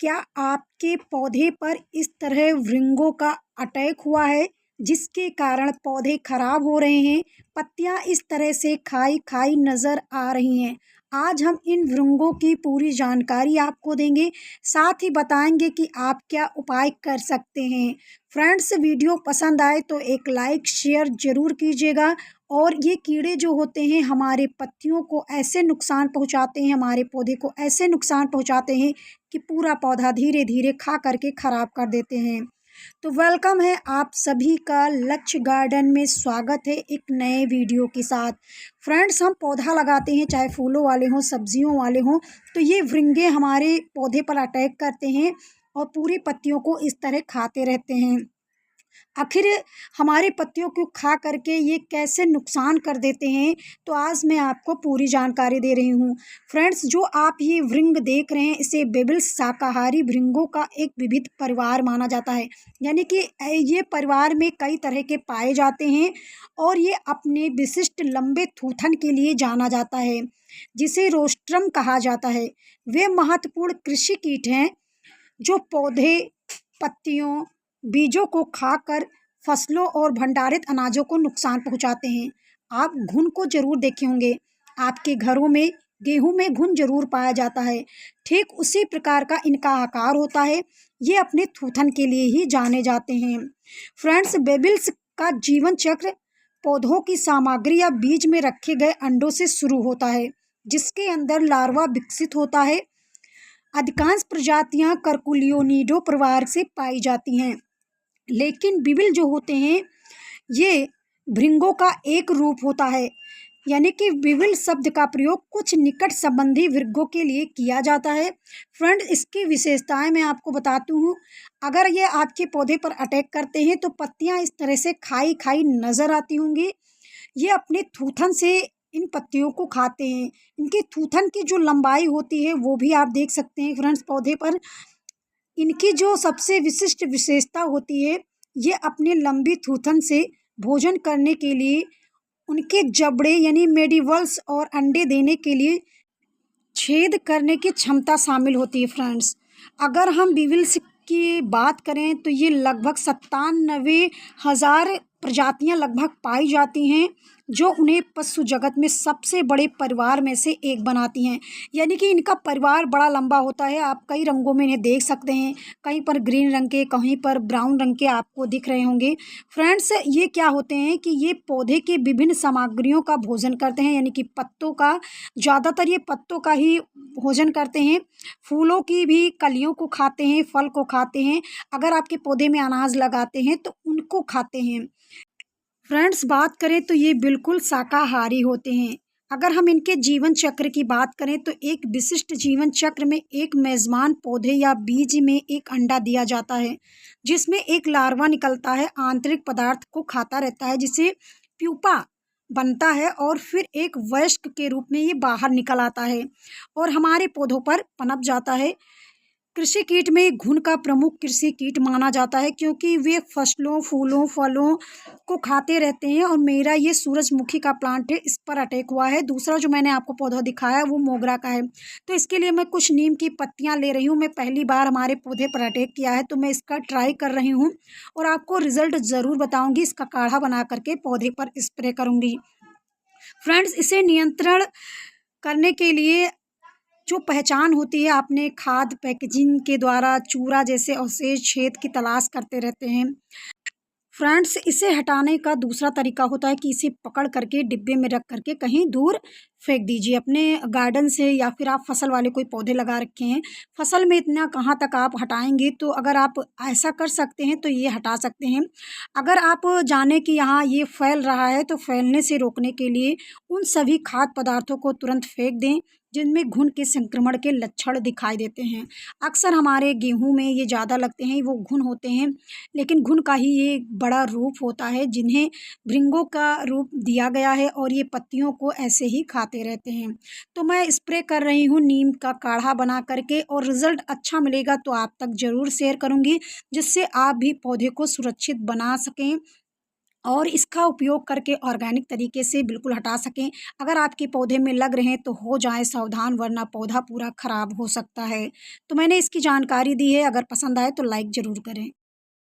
क्या आपके पौधे पर इस तरह भृंगों का अटैक हुआ है जिसके कारण पौधे खराब हो रहे हैं, पत्तियां इस तरह से खाई खाई नज़र आ रही हैं। आज हम इन भृंगों की पूरी जानकारी आपको देंगे, साथ ही बताएंगे कि आप क्या उपाय कर सकते हैं। फ्रेंड्स, वीडियो पसंद आए तो एक लाइक शेयर ज़रूर कीजिएगा। और ये कीड़े जो होते हैं हमारे पत्तियों को ऐसे नुकसान पहुंचाते हैं, हमारे पौधे को ऐसे नुकसान पहुंचाते हैं कि पूरा पौधा धीरे धीरे खा करके ख़राब कर देते हैं। तो वेलकम है आप सभी का लक्ष्य गार्डन में, स्वागत है एक नए वीडियो के साथ। फ्रेंड्स, हम पौधा लगाते हैं चाहे फूलों वाले हों सब्जियों वाले हों, तो ये भृंगे हमारे पौधे पर अटैक करते हैं और पूरी पत्तियों को इस तरह खाते रहते हैं। आखिर हमारे पत्तियों को खा करके ये कैसे नुकसान कर देते हैं, तो आज मैं आपको पूरी जानकारी दे रही हूँ। फ्रेंड्स, जो आप ये भृंग देख रहे हैं इसे बेबिल्स शाकाहारी भृंगों का एक विविध परिवार माना जाता है। यानी कि ये परिवार में कई तरह के पाए जाते हैं और ये अपने विशिष्ट लंबे थूथन के लिए जाना जाता है, जिसे रोस्ट्रम कहा जाता है। वे महत्वपूर्ण कृषि कीट हैं जो पौधे, पत्तियों, बीजों को खाकर फसलों और भंडारित अनाजों को नुकसान पहुंचाते हैं। आप घुन को जरूर देखे होंगे, आपके घरों में गेहूं में घुन जरूर पाया जाता है। ठीक उसी प्रकार का इनका आकार होता है। ये अपने थूथन के लिए ही जाने जाते हैं। फ्रेंड्स, बेबिल्स का जीवन चक्र पौधों की सामग्री या बीज में रखे गए अंडों से शुरू होता है, जिसके अंदर लार्वा विकसित होता है। अधिकांश प्रजातियां कर्कुलियोनिडो परिवार से पाई जाती हैं, लेकिन बिबिल जो होते हैं ये भृंगों का एक रूप होता है। यानी कि बिबिल शब्द का प्रयोग कुछ निकट संबंधी भृंगों के लिए किया जाता है। फ्रेंड, इसकी विशेषताएं मैं आपको बताती हूँ। अगर ये आपके पौधे पर अटैक करते हैं तो पत्तियां इस तरह से खाई खाई नज़र आती होंगी। ये अपने थूथन से इन पत्तियों को खाते हैं। इनके थूथन की जो लंबाई होती है वो भी आप देख सकते हैं। फ्रेंड्स, पौधे पर इनकी जो सबसे विशिष्ट विशेषता होती है, ये अपने लंबी थूथन से भोजन करने के लिए उनके जबड़े यानी मेडिवल्स और अंडे देने के लिए छेद करने की क्षमता शामिल होती है। फ्रेंड्स, अगर हम बिविल्स की बात करें तो ये लगभग 97,000 प्रजातियां लगभग पाई जाती हैं, जो उन्हें पशु जगत में सबसे बड़े परिवार में से एक बनाती हैं। यानी कि इनका परिवार बड़ा लंबा होता है। आप कई रंगों में इन्हें देख सकते हैं, कहीं पर ग्रीन रंग के, कहीं पर ब्राउन रंग के आपको दिख रहे होंगे। फ्रेंड्स, ये क्या होते हैं कि ये पौधे के विभिन्न सामग्रियों का भोजन करते हैं, यानी कि पत्तों का, ज़्यादातर ये पत्तों का ही भोजन करते हैं। फूलों की भी कलियों को खाते हैं, फल को खाते हैं। अगर आपके पौधे में अनाज लगाते हैं तो उनको खाते हैं। फ्रेंड्स, बात करें तो ये बिल्कुल शाकाहारी होते हैं। अगर हम इनके जीवन चक्र की बात करें तो एक विशिष्ट जीवन चक्र में एक मेज़बान पौधे या बीज में एक अंडा दिया जाता है, जिसमें एक लार्वा निकलता है, आंतरिक पदार्थ को खाता रहता है जिसे प्यूपा बनता है और फिर एक वयस्क के रूप में ये बाहर निकल आता है और हमारे पौधों पर पनप जाता है। कृषि कीट में घुन का प्रमुख कृषि कीट माना जाता है, क्योंकि वे फसलों, फूलों, फलों को खाते रहते हैं। और मेरा ये सूरजमुखी का प्लांट है, इस पर अटैक हुआ है। दूसरा जो मैंने आपको पौधा दिखाया वो मोगरा का है। तो इसके लिए मैं कुछ नीम की पत्तियां ले रही हूँ। मैं पहली बार हमारे पौधे पर अटैक किया है तो मैं इसका ट्राई कर रही हूँ और आपको रिजल्ट ज़रूर बताऊँगी। इसका काढ़ा बना करके पौधे पर स्प्रे करूँगी। फ्रेंड्स, इसे नियंत्रण करने के लिए जो पहचान होती है, आपने खाद पैकेजिंग के द्वारा चूरा जैसे अवशेष छेद की तलाश करते रहते हैं। फ्रेंड्स, इसे हटाने का दूसरा तरीका होता है कि इसे पकड़ करके डिब्बे में रख करके कहीं दूर फेंक दीजिए अपने गार्डन से, या फिर आप फसल वाले कोई पौधे लगा रखे हैं, फसल में इतना कहाँ तक आप हटाएंगे। तो अगर आप ऐसा कर सकते हैं तो ये हटा सकते हैं। अगर आप जाने कि यहाँ ये फैल रहा है तो फैलने से रोकने के लिए उन सभी खाद्य पदार्थों को तुरंत फेंक दें जिनमें घुन के संक्रमण के लक्षण दिखाई देते हैं। अक्सर हमारे गेहूं में ये ज़्यादा लगते हैं, वो घुन होते हैं, लेकिन घुन का ही ये बड़ा रूप होता है जिन्हें भृंगों का रूप दिया गया है और ये पत्तियों को ऐसे ही खाते रहते हैं। तो मैं स्प्रे कर रही हूँ नीम का काढ़ा बना करके, और रिज़ल्ट अच्छा मिलेगा तो आप तक ज़रूर शेयर करूँगी, जिससे आप भी पौधे को सुरक्षित बना सकें और इसका उपयोग करके ऑर्गेनिक तरीके से बिल्कुल हटा सकें। अगर आपके पौधे में लग रहे हैं तो हो जाएँ सावधान, वरना पौधा पूरा खराब हो सकता है। तो मैंने इसकी जानकारी दी है, अगर पसंद आए तो लाइक ज़रूर करें।